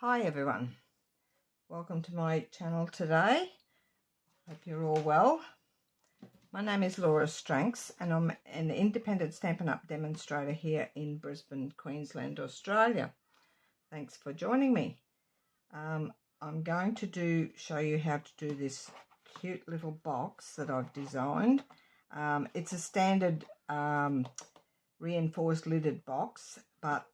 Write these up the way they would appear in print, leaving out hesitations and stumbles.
Hi everyone, welcome to my channel today. Hope you're all well. My name is Laura Stranks and I'm an independent Stampin' Up! Demonstrator here in Brisbane, Queensland, Australia. Thanks for joining me. I'm going to show you how to do this cute little box that I've designed. It's a standard reinforced lidded box, but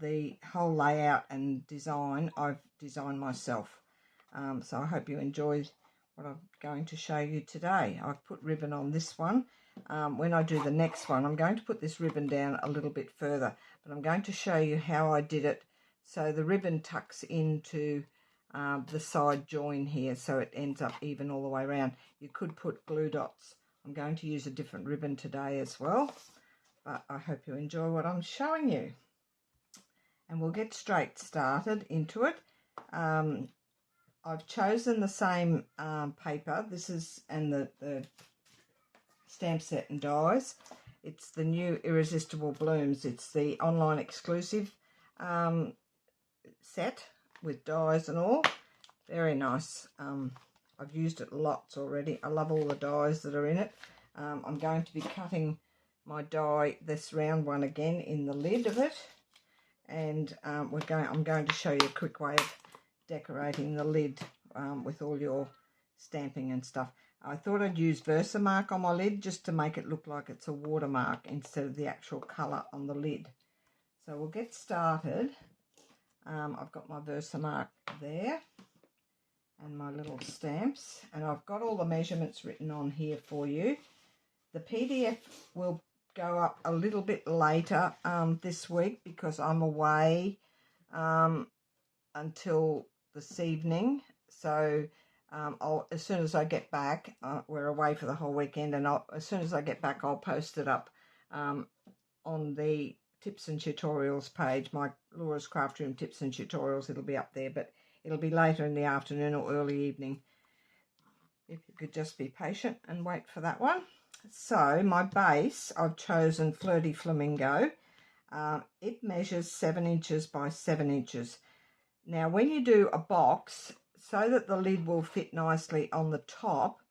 the whole layout and design I've designed myself. So I hope you enjoy what I'm going to show you today. I've put ribbon on this one. When I do the next one, I'm going to put this ribbon down a little bit further, but I'm going to show you how I did it. So the ribbon tucks into the side join here, so it ends up even all the way around. You could put glue dots. I'm going to use a different ribbon today as well, but I hope you enjoy what I'm showing you. And we'll get straight started into it. I've chosen the same paper. This is, and the stamp set and dies. It's the new Irresistible Blooms. It's the online exclusive set with dies and all. Very nice. I've used it lots already. I love all the dies that are in it. I'm going to be cutting my die, this round one again, in the lid of it. And I'm going to show you a quick way of decorating the lid with all your stamping and stuff. I thought I'd use Versamark on my lid just to make it look like it's a watermark instead of the actual colour on the lid. So we'll get started. I've got my Versamark there and my little stamps, and I've got all the measurements written on here for you. The PDF will go up a little bit later this week because I'm away until this evening. So as soon as I get back, we're away for the whole weekend, and as soon as I get back, I'll post it up on the tips and tutorials page, my Laura's Craft Room tips and tutorials. It'll be up there, but it'll be later in the afternoon or early evening. If you could just be patient and wait for that one. So my base, I've chosen Flirty Flamingo. It measures 7 inches by 7 inches. Now when you do a box, so that the lid will fit nicely on the top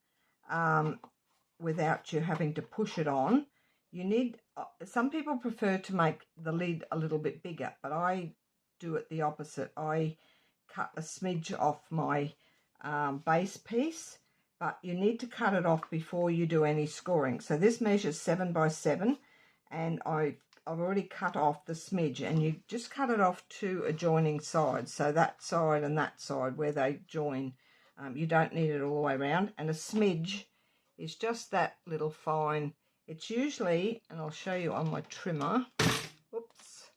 without you having to push it on, you need, some people prefer to make the lid a little bit bigger, but I do it the opposite. I cut a smidge off my base piece, but you need to cut it off before you do any scoring. So this measures 7 by 7, and I've already cut off the smidge, and you just cut it off 2 adjoining sides, so that side and that side where they join. You don't need it all the way around, and a smidge is just that little fine. It's usually, and I'll show you on my trimmer, oops,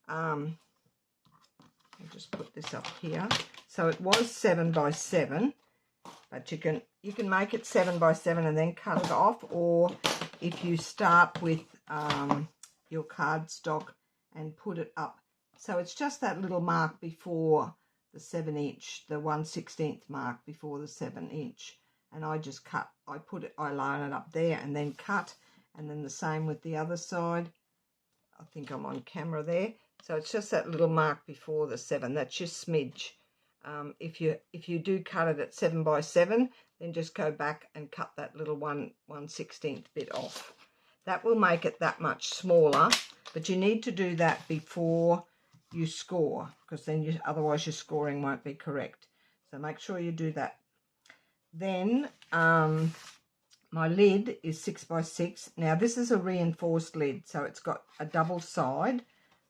I'll just put this up here. So it was 7 by 7, but you can make it 7 by 7 and then cut it off, or if you start with your cardstock and put it up. So it's just that little mark before the 7 inch, the 1/16 mark before the 7 inch. And I just cut, I line it up there and then cut, and then the same with the other side. I think I'm on camera there. So it's just that little mark before the 7. That's your smidge. If you do cut it at 7 by 7, then just go back and cut that little 1/16 bit off. That will make it that much smaller, but you need to do that before you score, because then otherwise your scoring won't be correct. So make sure you do that. Then my lid is 6 by 6. Now this is a reinforced lid, so it's got a double side.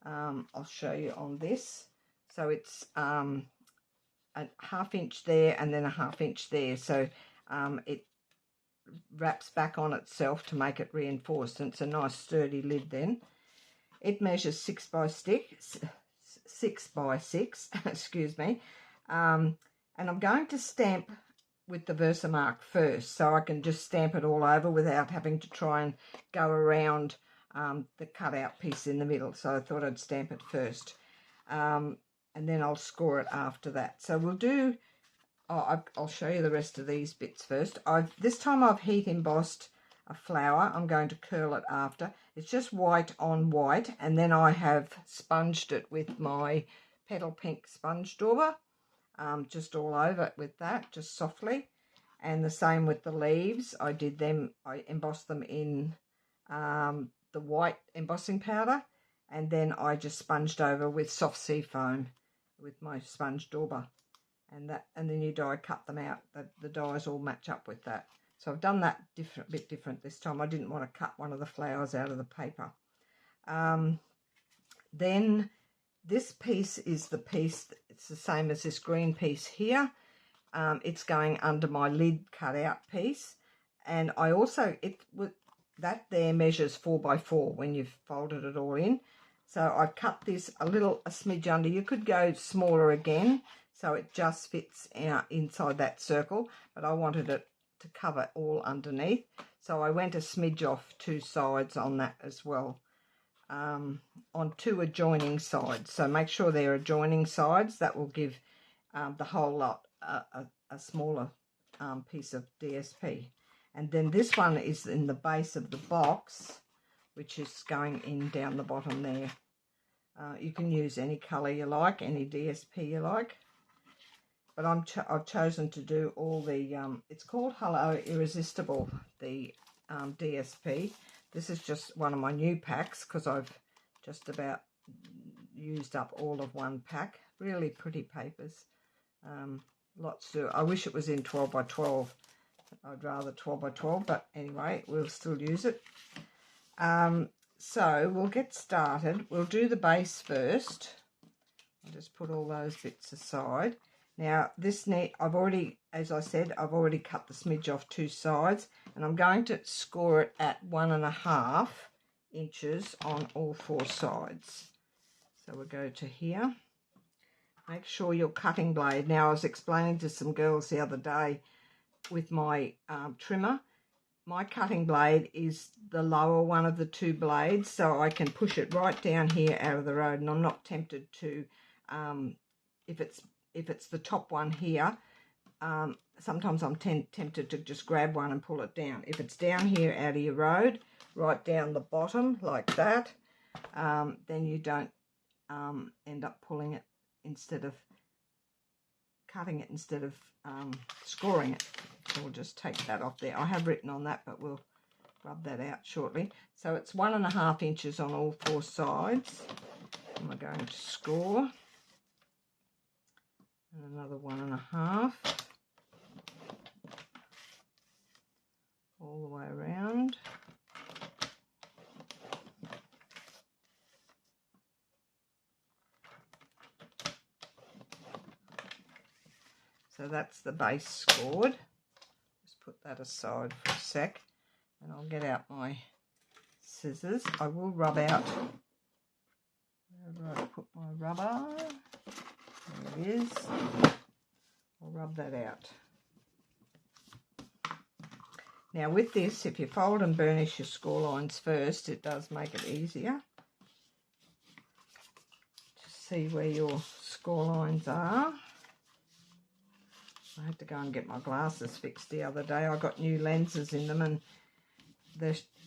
I'll show you on this. So it's a 1/2 inch there and then a 1/2 inch there, so it wraps back on itself to make it reinforced, and it's a nice sturdy lid. Then it measures 6 by 6 excuse me, and I'm going to stamp with the Versamark first, so I can just stamp it all over without having to try and go around the cutout piece in the middle. So I thought I'd stamp it first, and then I'll score it after that. So we'll do, I'll show you the rest of these bits first. This time I've heat embossed a flower. I'm going to curl it after. It's just white on white, and then I have sponged it with my Petal Pink sponge dauber, just all over it with that, just softly. And the same with the leaves. I embossed them in the white embossing powder, and then I just sponged over with soft sea foam with my sponge dauber, and then you die cut them out. The dies all match up with that. So I've done that bit different this time. I didn't want to cut one of the flowers out of the paper. Then this piece is the piece, it's the same as this green piece here. It's going under my lid cutout piece, and I also, that there measures 4 by 4 when you've folded it all in. So I've cut this a smidge under. You could go smaller again, so it just fits inside that circle, but I wanted it to cover all underneath. So I went a smidge off 2 sides on that as well, on 2 adjoining sides. So make sure they're adjoining sides. That will give the whole lot a smaller piece of DSP. And then this one is in the base of the box, which is going in down the bottom there. You can use any colour you like, any DSP you like. But I've chosen to do all the, it's called Hello Irresistible, the DSP. This is just one of my new packs because I've just about used up all of one pack. Really pretty papers. Lots to, I wish it was in 12 by 12. I'd rather 12 by 12, but anyway, we'll still use it. So we'll get started. We'll do the base first. I'll just put all those bits aside. Now this net, as I said, I've already cut the smidge off 2 sides, and I'm going to score it at 1.5 inches on all 4 sides. So we'll go to here. Make sure your cutting blade. Now I was explaining to some girls the other day with my trimmer, my cutting blade is the lower one of the 2 blades, so I can push it right down here out of the road, and I'm not tempted to, if it's the top one here, sometimes I'm tempted to just grab one and pull it down. If it's down here out of your road, right down the bottom like that, then you don't end up pulling it instead of cutting it, instead of scoring it. So we'll just take that off there. I have written on that, but we'll rub that out shortly. So it's 1.5 inches on all 4 sides, and we're going to score, and another 1.5 all the way around. So that's the base scored. Just put that aside for a sec, and I'll get out my scissors. I will rub out, wherever I put my rubber, there it is. I'll rub that out. Now with this, if you fold and burnish your score lines first, it does make it easier to see where your score lines are. I had to go and get my glasses fixed the other day. I got new lenses in them, and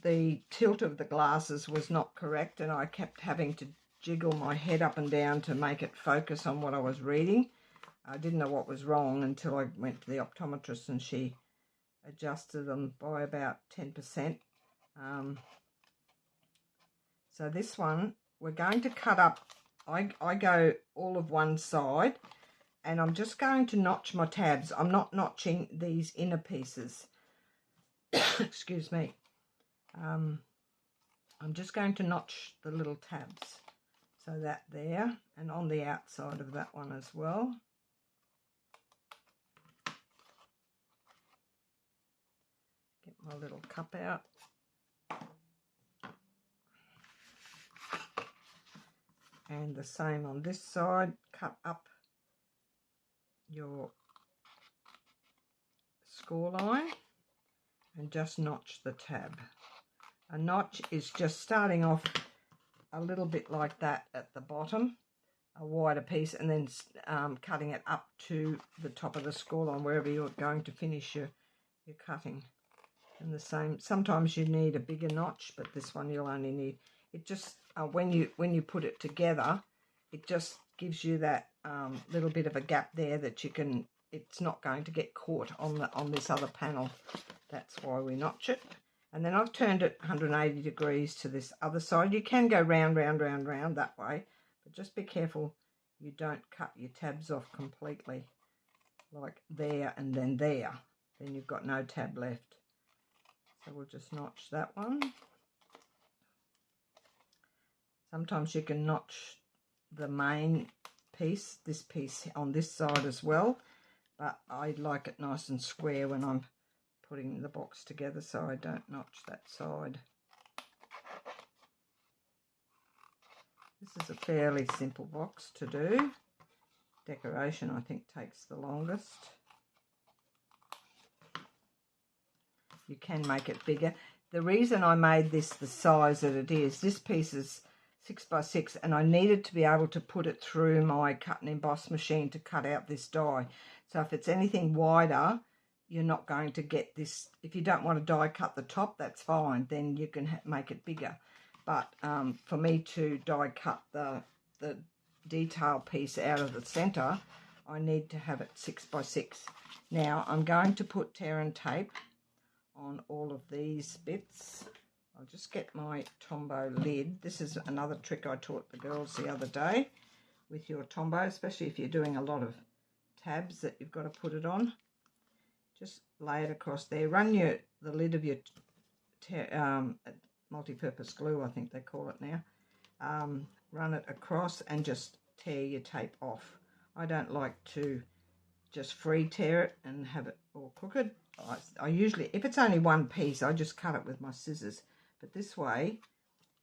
the tilt of the glasses was not correct, and I kept having to jiggle my head up and down to make it focus on what I was reading. I didn't know what was wrong until I went to the optometrist, and she adjusted them by about 10%. So this one, we're going to cut up. I go all of one side, and I'm just going to notch my tabs. I'm not notching these inner pieces. Excuse me. I'm just going to notch the little tabs. So that there, and on the outside of that one as well. Get my little cup out. And the same on this side, cut up your score line and just notch the tab. A notch is just starting off a little bit like that at the bottom, a wider piece, and then cutting it up to the top of the score line, wherever you're going to finish your cutting. And the same, sometimes you need a bigger notch, but this one you'll only need, it just, when you put it together, it just gives you that little bit of a gap there that you can, it's not going to get caught on this other panel. That's why we notch it. And then I've turned it 180 degrees to this other side. You can go round that way, but just be careful you don't cut your tabs off completely, like there and then there. Then you've got no tab left. So we'll just notch that one. Sometimes you can notch the main piece, this piece on this side as well, but I like it nice and square when I'm putting the box together, so I don't notch that side. This is a fairly simple box to do. Decoration, I think, takes the longest. You can make it bigger. The reason I made this the size that it is, this piece is 6 by 6, and I needed to be able to put it through my cut and emboss machine to cut out this die. So if it's anything wider, you're not going to get this. If you don't want to die cut the top, that's fine, then you can make it bigger. But for me to die cut the detail piece out of the center, I need to have it 6 by 6. Now I'm going to put tear and tape on all of these bits. I'll just get my Tombow lid. This is another trick I taught the girls the other day with your Tombow, especially if you're doing a lot of tabs that you've got to put it on. Just lay it across there. Run the lid of your multi-purpose glue, I think they call it now. Run it across and just tear your tape off. I don't like to just free tear it and have it all crooked. I usually, if it's only one piece, I just cut it with my scissors. But this way,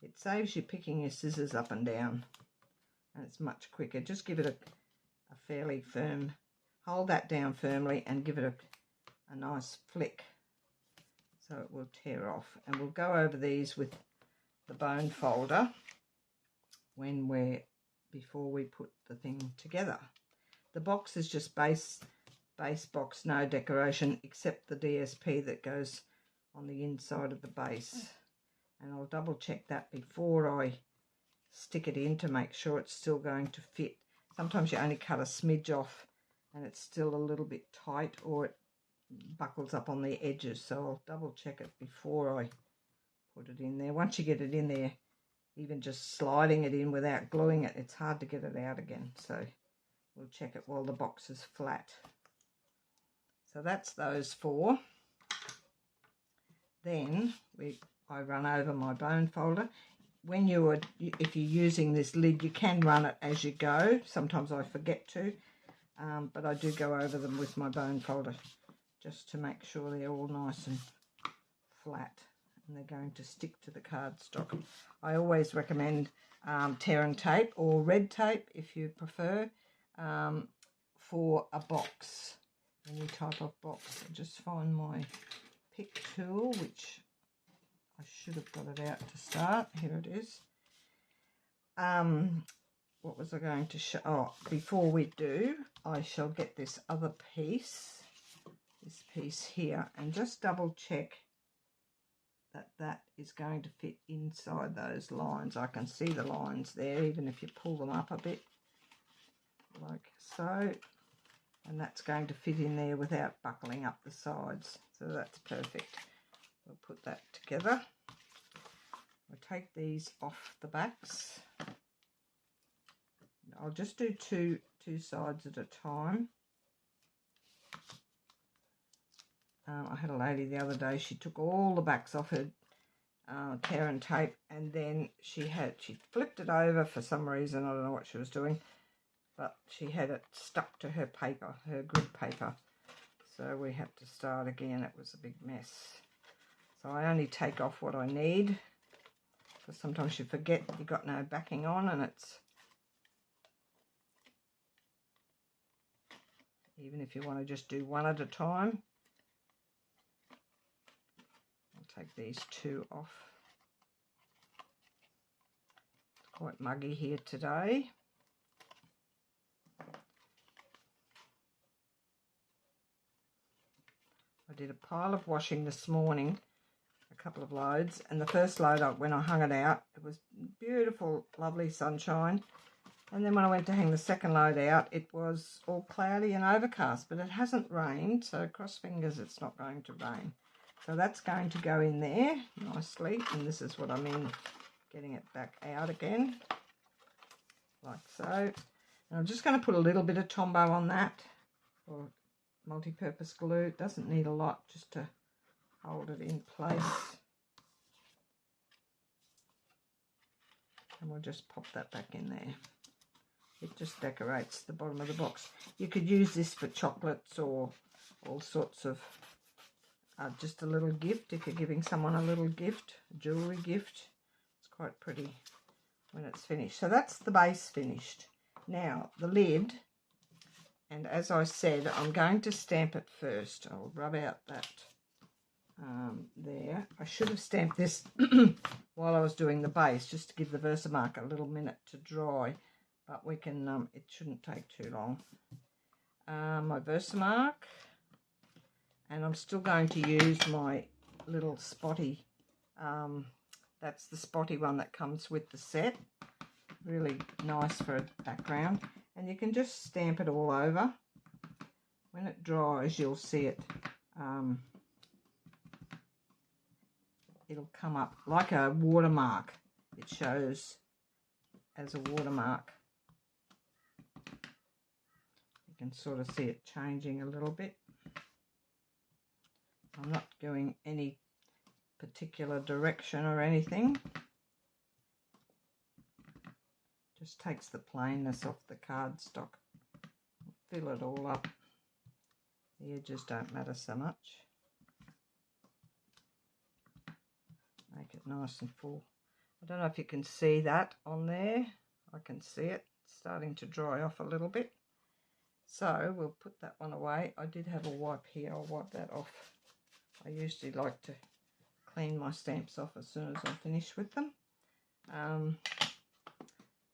it saves you picking your scissors up and down, and it's much quicker. Just give it a fairly firm, hold that down firmly and give it a nice flick so it will tear off. And we'll go over these with the bone folder before we put the thing together. The box is just base box, no decoration, except the DSP that goes on the inside of the base. And I'll double check that before I stick it in to make sure it's still going to fit. Sometimes you only cut a smidge off and it's still a little bit tight, or it buckles up on the edges, so I'll double check it before I put it in there. Once you get it in there, even just sliding it in without gluing it, it's hard to get it out again. So we'll check it while the box is flat. So that's those four. Then I run over my bone folder. If you're using this lid, you can run it as you go. Sometimes I forget to, but I do go over them with my bone folder just to make sure they're all nice and flat and they're going to stick to the cardstock. I always recommend tear and tape or red tape if you prefer, for a box, any type of box. I'll just find my pick tool, which I should have got it out to start. Here it is. What was I going to show? Oh, before we do, I shall get this other piece, this piece here, and just double check that is going to fit inside those lines. I can see the lines there, even if you pull them up a bit, like so. And that's going to fit in there without buckling up the sides. So that's perfect. We'll put that together. We'll take these off the backs. I'll just do two sides at a time. I had a lady the other day, she took all the backs off her tear and tape, and then she flipped it over for some reason. I don't know what she was doing, but she had it stuck to her paper, her grid paper. So we had to start again. It was a big mess. So I only take off what I need, because sometimes you forget you've got no backing on, and it's, even if you want to just do one at a time. I'll take these two off. It's quite muggy here today. I did a pile of washing this morning, a couple of loads, and the first load when I hung it out, it was beautiful, lovely sunshine, And then when I went to hang the second load out, it was all cloudy and overcast, but it hasn't rained, so cross fingers it's not going to rain. So that's going to go in there nicely, and this is what I mean, getting it back out again, like so. And I'm just going to put a little bit of Tombow on that, or multi-purpose glue. It doesn't need a lot, just to hold it in place. And we'll just pop that back in there. It just decorates the bottom of the box. You could use this for chocolates or all sorts of, just a little gift. If you're giving someone a little gift, a jewellery gift, it's quite pretty when it's finished. So that's the base finished. Now the lid, and as I said, I'm going to stamp it first. I'll rub out that there. I should have stamped this while I was doing the base, just to give the Versamark a little minute to dry. But we can, it shouldn't take too long. My Versamark, and I'm still going to use my little spotty, that's the spotty one that comes with the set. Really nice for a background. And you can just stamp it all over. When it dries, you'll see it, it'll come up like a watermark. It shows as a watermark. You can sort of see it changing a little bit. I'm not going any particular direction or anything. Just takes the plainness off the cardstock. Fill it all up. The edges don't matter so much. Make it nice and full. I don't know if you can see that on there. I can see it. It's starting to dry off a little bit. So we'll put that one away. I did have a wipe here. I'll wipe that off. I usually like to clean my stamps off as soon as I finish with them.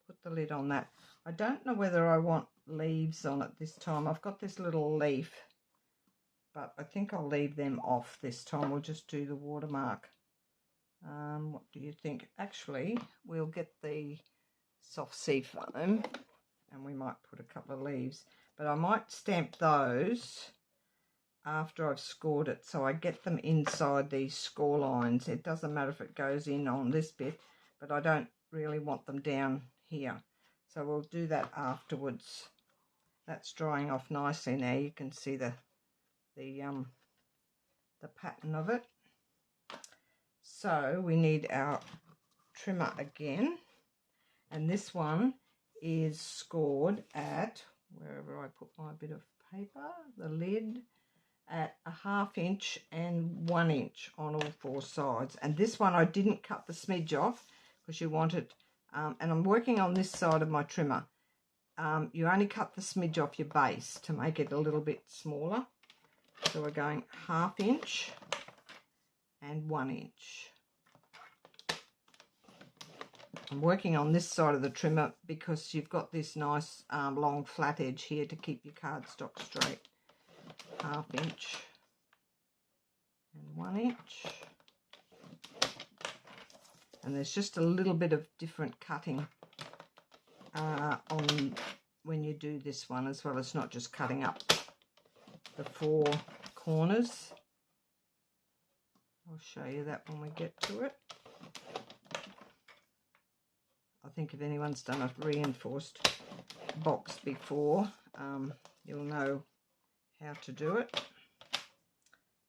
Put the lid on that. I don't know whether I want leaves on it this time. I've got this little leaf, but I think I'll leave them off this time. We'll just do the watermark. What do you think? Actually, we'll get the soft sea foam and we might put a couple of leaves. But I might stamp those after I've scored it, so I get them inside these score lines. It doesn't matter if it goes in on this bit, but I don't really want them down here. So we'll do that afterwards. That's drying off nicely now. You can see the pattern of it. So we need our trimmer again, and this one is scored at, wherever I put my bit of paper, the lid, at 1/2 inch and 1 inch on all 4 sides. And this one I didn't cut the smidge off because you want it, and I'm working on this side of my trimmer. You only cut the smidge off your base to make it a little bit smaller. So we're going 1/2 inch and 1 inch. I'm working on this side of the trimmer because you've got this nice long flat edge here to keep your cardstock straight. 1/2 inch and 1 inch. And there's just a little bit of different cutting on when you do this one as well. It's not just cutting up the 4 corners. I'll show you that when we get to it. I think if anyone's done a reinforced box before, you'll know how to do it.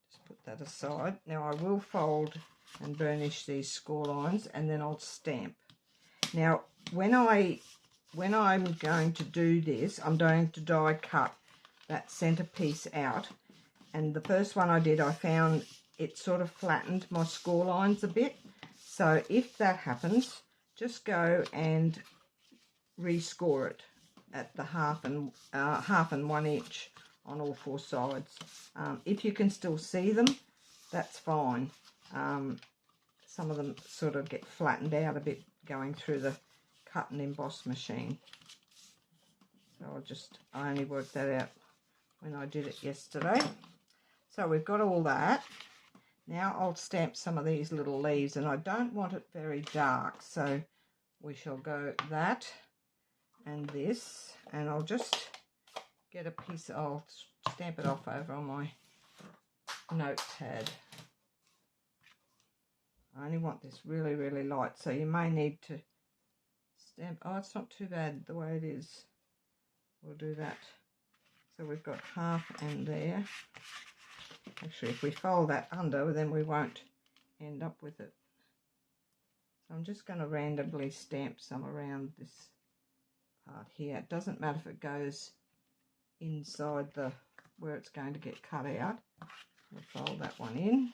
Just put that aside. Now I will fold and burnish these score lines, and then I'll stamp. Now when I'm going to do this, I'm going to die cut that center piece out, and the first one I did, I found it sort of flattened my score lines a bit. So if that happens, just go and rescore it at the 1/2 and 1 inch on all 4 sides. If you can still see them, that's fine. Some of them sort of get flattened out a bit going through the cut and emboss machine. So I only worked that out when I did it yesterday. So we've got all that. Now I'll stamp some of these little leaves, and I don't want it very dark, so we shall go that. and this, and I'll just get a piece, I'll stamp it off over on my notepad. I only want this really, really light, so you may need to stamp. Oh, it's not too bad the way it is. We'll do that. So we've got half and there. Actually, if we fold that under, then we won't end up with it. So I'm just going to randomly stamp some around this part here. It doesn't matter if it goes inside the where it's going to get cut out. We'll fold that one in.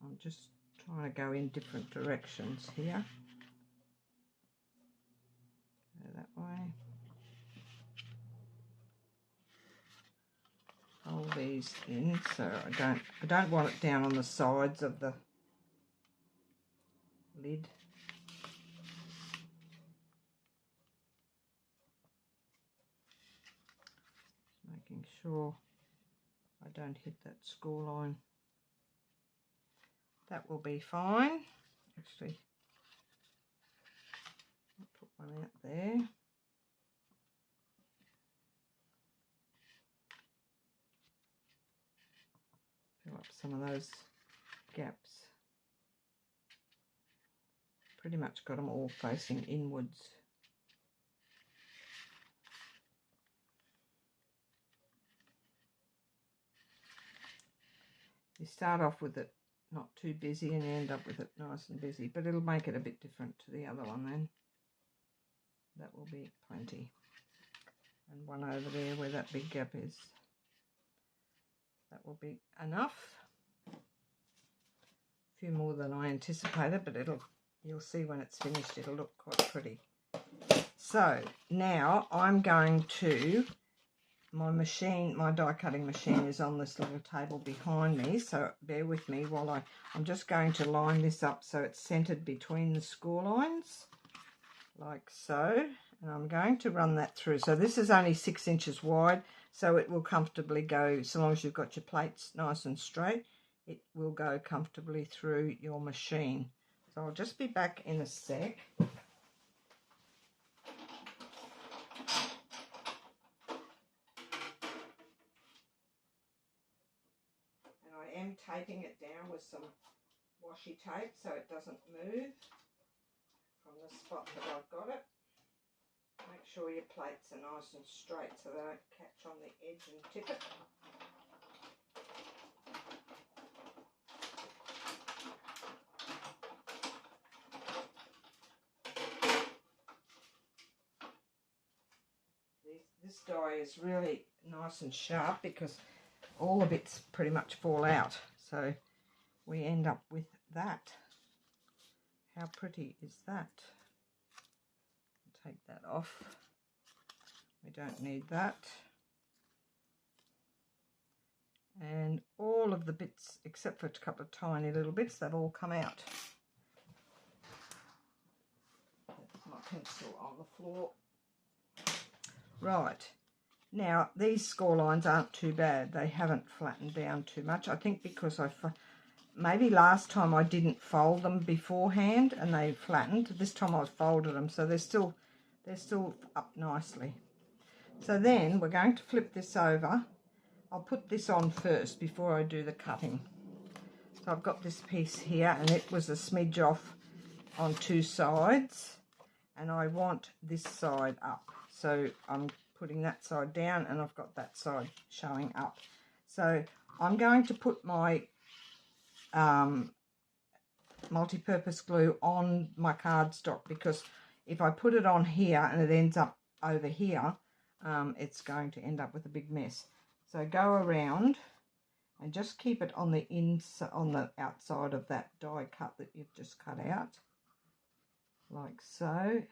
I'm just trying to go in different directions here. Go that way. Fold these in so I don't want it down on the sides of the lid. Just making sure I don't hit that score line. That will be fine. Actually, I'll put one out there. Fill up some of those gaps. Pretty much got them all facing inwards. You start off with it not too busy and you end up with it nice and busy, but it'll make it a bit different to the other one then. That will be plenty. And one over there where that big gap is. That will be enough. A few more than I anticipated, but you'll see when it's finished, it'll look quite pretty. So now I'm going to, my die cutting machine is on this little table behind me, so bear with me while I'm just going to line this up so it's centered between the score lines, like so, and I'm going to run that through. So this is only 6 inches wide, so it will comfortably go, so long as you've got your plates nice and straight, it will go comfortably through your machine. So I'll just be back in a sec. I am taping it down with some washi tape so it doesn't move from the spot that I've got it. Make sure your plates are nice and straight so they don't catch on the edge and tip it. This die is really nice and sharp because all the bits pretty much fall out, so we end up with that. How pretty is that? Take that off. We don't need that. And all of the bits, except for a couple of tiny little bits, they've all come out. That's my pencil on the floor. Right, now these score lines aren't too bad. They haven't flattened down too much. I think because maybe last time I didn't fold them beforehand and they flattened. This time I've folded them, so they're still up nicely. So then we're going to flip this over. I'll put this on first before I do the cutting. So I've got this piece here and it was a smidge off on 2 sides, and I want this side up. So I'm putting that side down and I've got that side showing up. So I'm going to put my multi-purpose glue on my cardstock, because if I put it on here and it ends up over here, it's going to end up with a big mess. So go around and just keep it on the inside, on the outside of that die cut that you've just cut out, like so.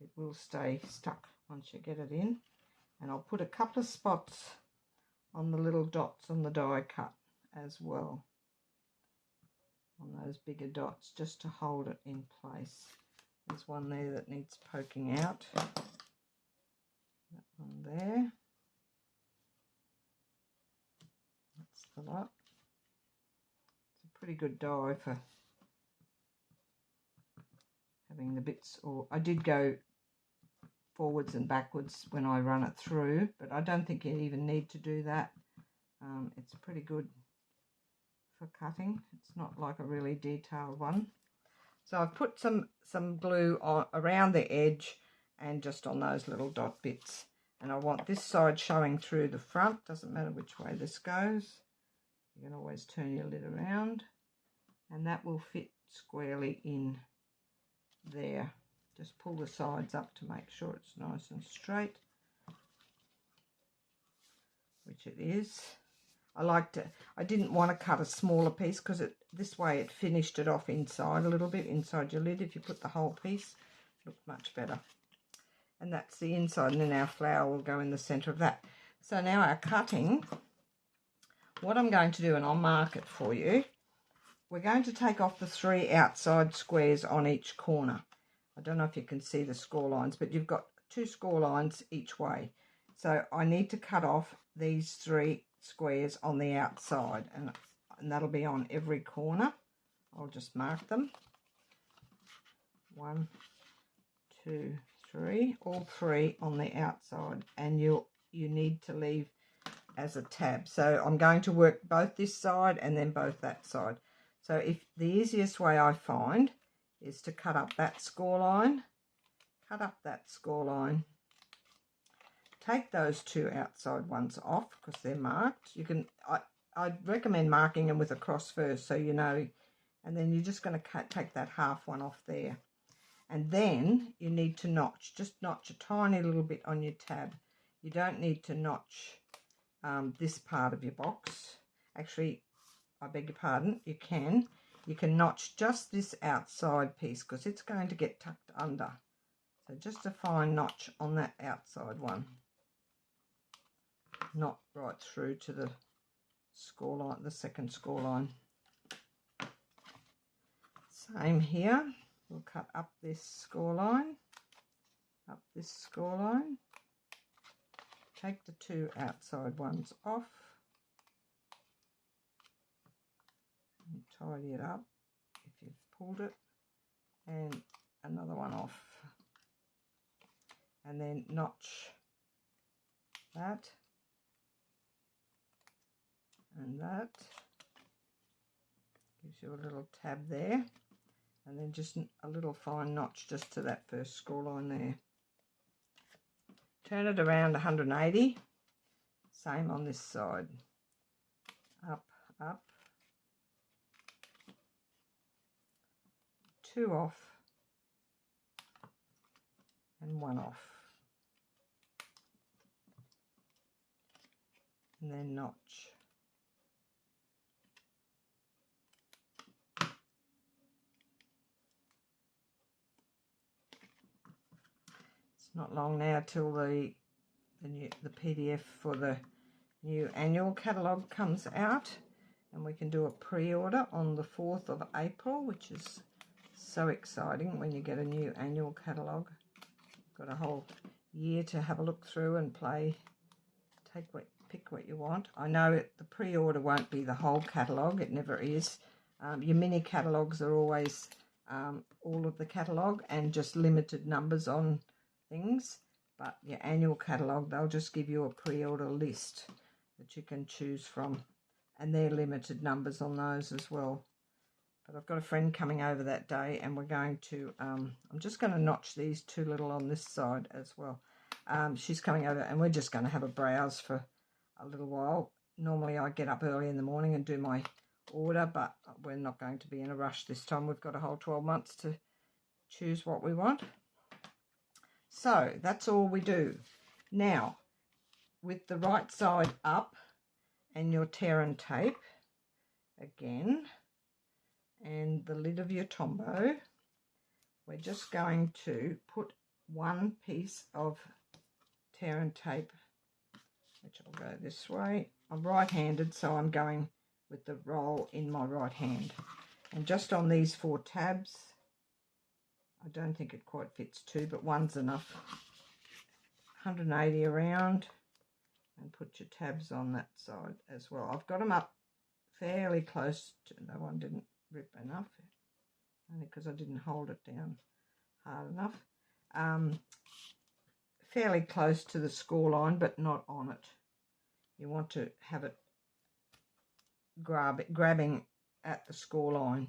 It will stay stuck once you get it in. And I'll put a couple of spots on the little dots on the die cut as well, on those bigger dots, just to hold it in place. There's one there that needs poking out. That one there. That's the lot. It's a pretty good die for having the bits, or I did go forwards and backwards when I run it through, but I don't think you even need to do that. It's pretty good for cutting. It's not like a really detailed one. So I've put some glue on around the edge and just on those little dot bits, and I want this side showing through the front. Doesn't matter which way this goes, you can always turn your lid around, and that will fit squarely in there. Just pull the sides up to make sure it's nice and straight, which it is. I didn't want to cut a smaller piece because this way it finished it off inside a little bit, inside your lid. If you put the whole piece, it looks much better. And that's the inside, and then our flower will go in the centre of that. So now our cutting, what I'm going to do, and I'll mark it for you, we're going to take off the 3 outside squares on each corner. I don't know if you can see the score lines, but you've got 2 score lines each way. So I need to cut off these 3 squares on the outside, and that'll be on every corner. I'll just mark them. 1, 2, 3, all 3 on the outside, and you need to leave as a tab. So I'm going to work both this side and then both that side. So if the easiest way I find is to cut up that score line, cut up that score line, take those 2 outside ones off because they're marked. You can, I'd recommend marking them with a cross first so you know, and then you're just going to take that half one off there. And then you need to notch, just notch a tiny little bit on your tab. You don't need to notch this part of your box. Actually, I beg your pardon, you can notch just this outside piece because it's going to get tucked under. So just a fine notch on that outside one. Not right through to the score line, the second score line. Same here. We'll cut up this score line, up this score line. Take the 2 outside ones off and tidy it up if you've pulled it, and another one off, and then notch that and that. Gives you a little tab there, and then just a little fine notch just to that first score line there. Turn it around 180, same on this side. Up, up, 2 off and 1 off, and then notch. Not long now till the PDF for the new annual catalogue comes out, and we can do a pre-order on the 4th of April, which is so exciting when you get a new annual catalogue. Got a whole year to have a look through and play, pick what you want. I know the pre-order won't be the whole catalogue, it never is. Your mini catalogues are always all of the catalogue and just limited numbers on things, but your annual catalogue, they'll just give you a pre-order list that you can choose from, and they're limited numbers on those as well. But I've got a friend coming over that day, and we're going to I'm just going to notch these 2 little on this side as well. She's coming over, and we're just going to have a browse for a little while. Normally I get up early in the morning and do my order, but we're not going to be in a rush this time. We've got a whole 12 months to choose what we want. So that's all we do. Now, with the right side up and your tear and tape again, and the lid of your Tombow, we're just going to put 1 piece of tear and tape, which will go this way. I'm right-handed, so I'm going with the roll in my right hand. And just on these 4 tabs, I don't think it quite fits 2, but 1's enough. 180 around, and put your tabs on that side as well. I've got them up fairly close to, that one didn't rip enough, only because I didn't hold it down hard enough. Fairly close to the score line, but not on it. You want to have it grabbing at the score line.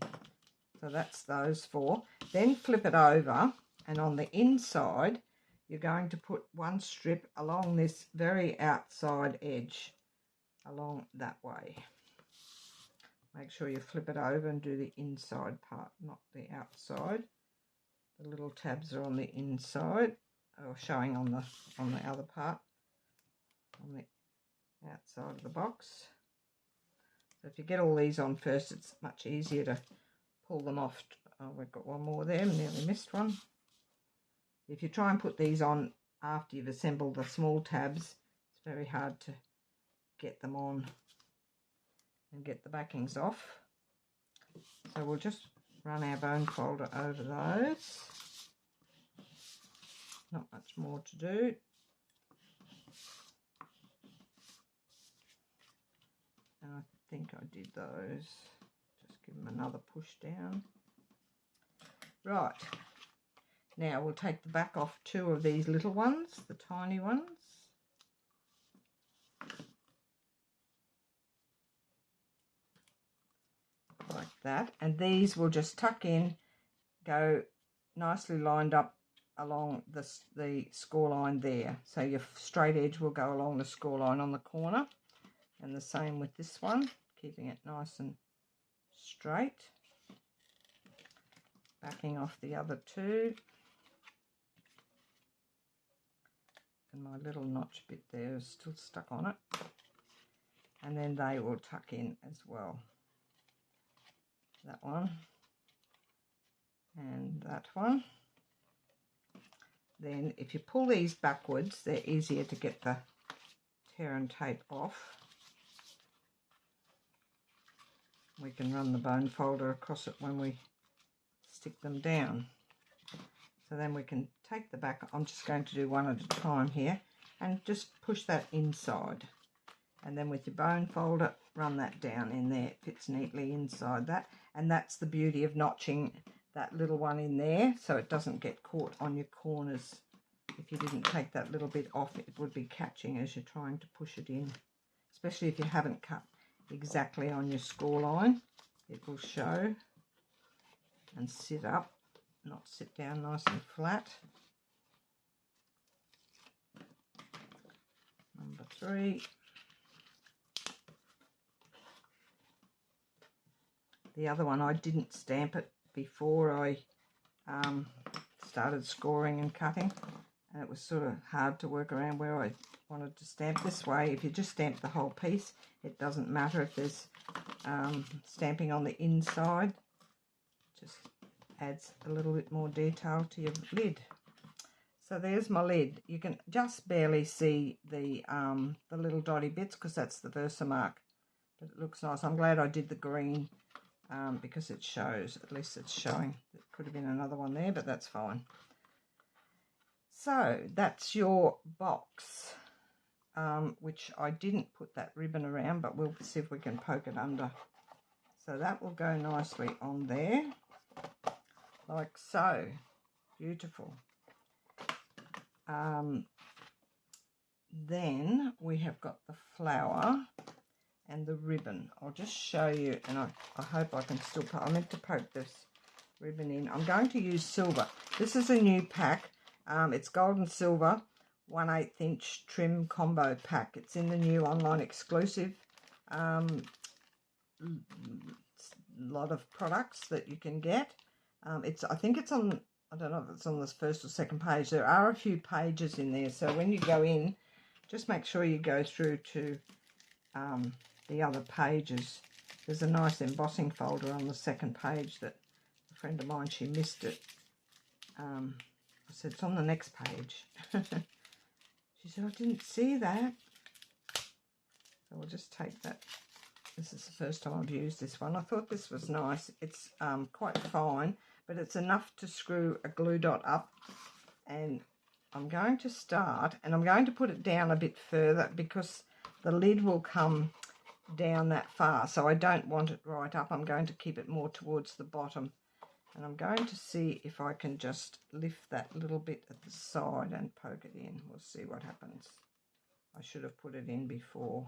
So that's those 4. Then flip it over, and on the inside you're going to put one strip along this very outside edge, along that way. Make sure you flip it over and do the inside part, not the outside. The little tabs are on the inside, or showing on the other part, on the outside of the box. So if you get all these on first, it's much easier to pull them off. Oh, we've got one more there, nearly missed one. If you try and put these on after you've assembled the small tabs, it's very hard to get them on and get the backings off. So we'll just run our bone folder over those. Not much more to do. And I think I did those. Just give them another push down. Right. Now we'll take the back off 2 of these little ones, the tiny ones. Like that. And these will just tuck in, go nicely lined up along the score line there. So your straight edge will go along the score line on the corner. And the same with this one, keeping it nice and straight. Backing off the other 2. And my little notch bit there is still stuck on it. And then they will tuck in as well. That one. And that one. Then if you pull these backwards, they're easier to get the tear and tape off. We can run the bone folder across it when we stick them down. So then we can take the back. I'm just going to do one at a time here and just push that inside. And then with your bone folder, run that down in there. It fits neatly inside that. And that's the beauty of notching that little one in there, so it doesn't get caught on your corners. If you didn't take that little bit off, it would be catching as you're trying to push it in. Especially if you haven't cut exactly on your score line. It will show and sit up, not sit down nice and flat. Number 3. The other one, I didn't stamp it before I started scoring and cutting, and it was sort of hard to work around where I wanted to stamp. This way, if you just stamp the whole piece, it doesn't matter if there's stamping on the inside. Just adds a little bit more detail to your lid. So there's my lid. You can just barely see the little dotty bits because that's the Versamark, but it looks nice. I'm glad I did the green because it shows, at least it's showing. There could have been another one there, but that's fine. So that's your box, which I didn't put that ribbon around, but we'll see if we can poke it under. So that will go nicely on there, like so. Beautiful. Then we have got the flower and the ribbon. I'll just show you, and I hope I can still I meant to poke this ribbon in. I'm going to use silver. This is a new pack. It's gold and silver 1/8 inch trim combo pack. It's in the new online exclusive lot of products that you can get. I think it's on, I don't know if it's on this first or second page. There are a few pages in there, so when you go in, just make sure you go through to the other pages. There's a nice embossing folder on the second page that a friend of mine, she missed it. I said, it's on the next page. She said, I didn't see that. So we'll just take that. This is the first time I've used this one. I thought this was nice. It's quite fine, but it's enough to screw a glue dot up. And I'm going to start, and I'm going to put it down a bit further because the lid will come down that far, so I don't want it right up. I'm going to keep it more towards the bottom And I'm going to see if I can just lift that little bit at the side and poke it in. We'll see what happens. I should have put it in before,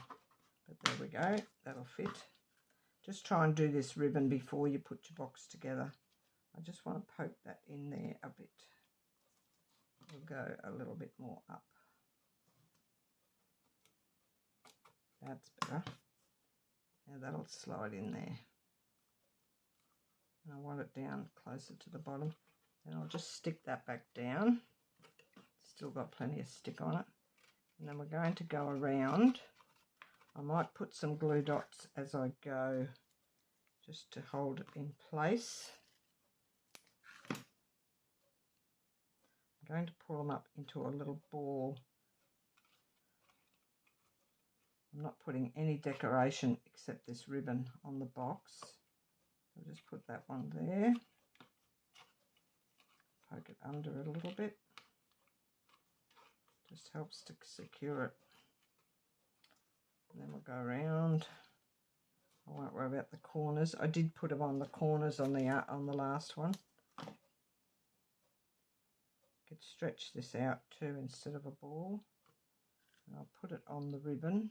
but there we go. That'll fit. Just try and do this ribbon before you put your box together. I just want to poke that in there a bit. We'll go a little bit more up. That's better. Now that'll slide in there. And I want it down closer to the bottom. And I'll just stick that back down. Still got plenty of stick on it. And then we're going to go around. I might put some glue dots as I go, just to hold it in place. I'm going to pull them up into a little ball. I'm not putting any decoration except this ribbon on the box. I'll just put that one there. Poke it under it a little bit. Just helps to secure it. And then we'll go around. I won't worry about the corners. I did put them on the corners on the last one. Could stretch this out too instead of a ball. And I'll put it on the ribbon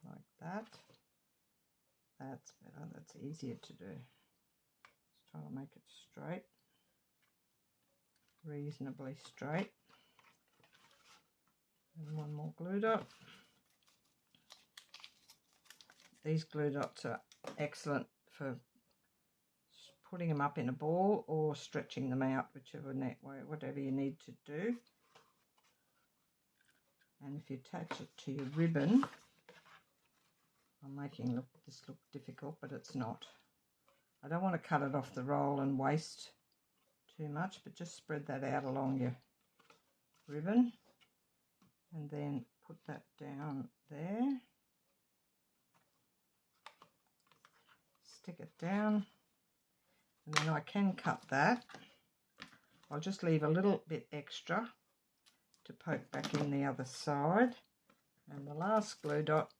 like that. That's better. That's easier to do. Just try to make it straight, reasonably straight. And one more glue dot. These glue dots are excellent for putting them up in a ball or stretching them out, whichever way, whatever you need to do. And if you attach it to your ribbon, I'm making this look difficult, but it's not. I don't want to cut it off the roll and waste too much, but just spread that out along your ribbon and then put that down there. Stick it down, and then I can cut that. I'll just leave a little bit extra to poke back in the other side. And the last glue dot,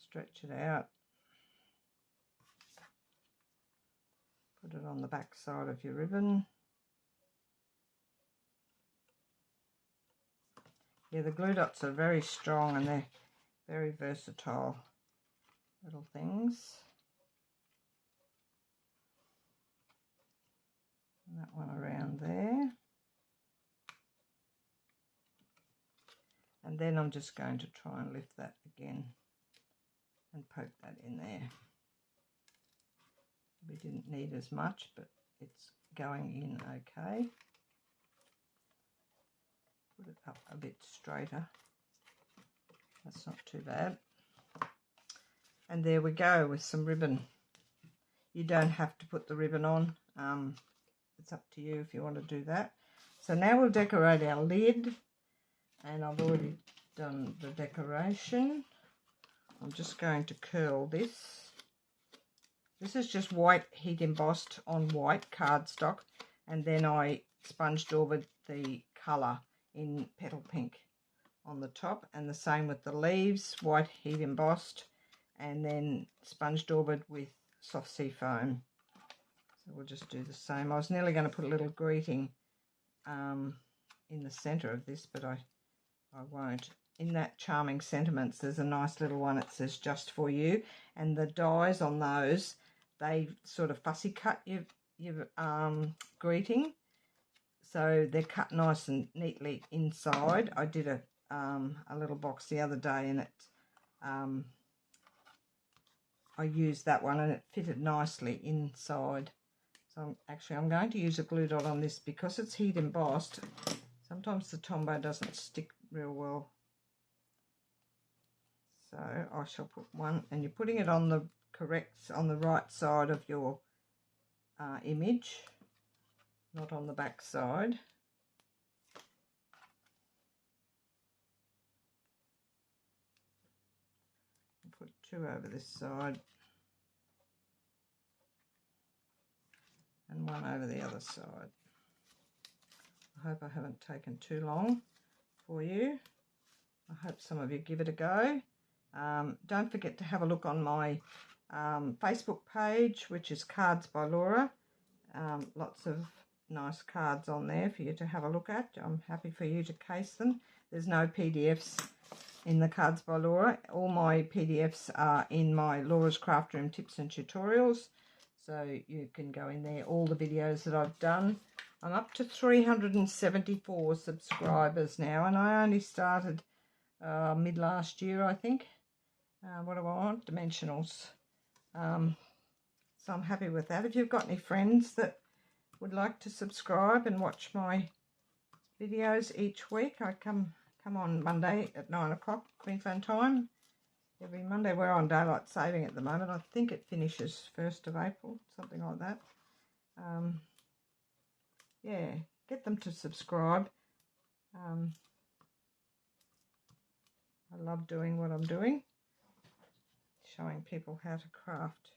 stretch it out, put it on the back side of your ribbon. Yeah, the glue dots are very strong and they're very versatile little things. And that one around there. And then I'm just going to try and lift that again and poke that in there. We didn't need as much, but it's going in okay. Put it up a bit straighter. That's not too bad. And there we go with some ribbon. You don't have to put the ribbon on. It's up to you if you want to do that. So now we'll decorate our lid. And I've already done the decoration. I'm just going to curl this. This is just white heat embossed on white cardstock. And then I sponge daubered the colour in petal pink on the top. And the same with the leaves, white heat embossed. And then sponge daubered with soft sea foam. So we'll just do the same. I was nearly going to put a little greeting in the centre of this, but I won't. In that Charming Sentiments, there's a nice little one. It says just for you. And the dies on those, they sort of fussy cut your greeting. So they're cut nice and neatly inside. I did a little box the other day and it I used that one and it fitted nicely inside. So I'm going to use a glue dot on this because it's heat embossed. Sometimes the Tombow doesn't stick real well. So I shall put one, and you're putting it on the right side of your image, not on the back side. Put two over this side and one over the other side. I hope I haven't taken too long for you. I hope some of you give it a go. Don't forget to have a look on my Facebook page, which is Cards by Laura. Lots of nice cards on there for you to have a look at. I'm happy for you to case them. There's no PDFs in the Cards by Laura. All my PDFs are in my Laura's Craft Room tips and tutorials, so you can go in there. All the videos that I've done. I'm up to 374 subscribers now, and I only started mid last year, I think. What do I want? Dimensionals. So I'm happy with that. If you've got any friends that would like to subscribe and watch my videos each week, I come on Monday at 9 o'clock Queensland time. Every Monday. We're on daylight saving at the moment. I think it finishes 1st of April, something like that. Yeah, get them to subscribe. I love doing what I'm doing, showing people how to craft.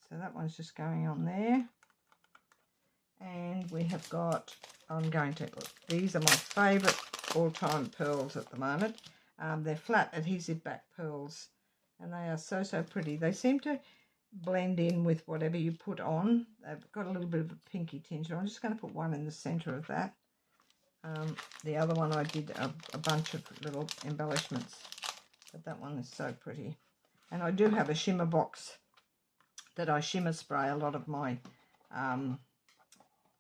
So that one's just going on there. And we have got, these are my favourite all-time pearls at the moment. They're flat adhesive back pearls, and they are so pretty. They seem to blend in with whatever you put on. They've got a little bit of a pinky tinge. I'm just going to put one in the centre of that. The other one I did a bunch of little embellishments, but that one is so pretty. And I do have a shimmer box that I shimmer spray a lot of my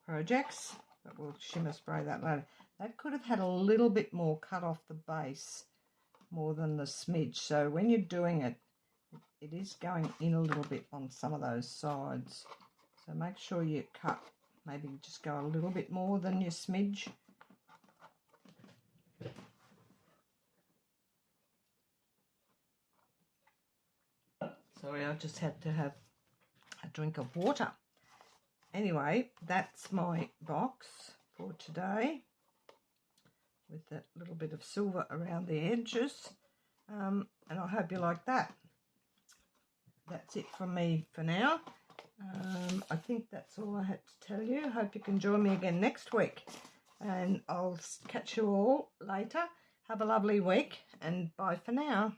projects, but we'll shimmer spray that later. That could have had a little bit more cut off the base, more than the smidge. So when you're doing it, it is going in a little bit on some of those sides. So make sure you cut, maybe just go a little bit more than your smidge. Sorry, I just had to have a drink of water. Anyway, that's my box for today, with that little bit of silver around the edges, and I hope you like that. That's it from me for now. I think that's all I had to tell you. Hope you can join me again next week, and I'll catch you all later. Have a lovely week, and bye for now.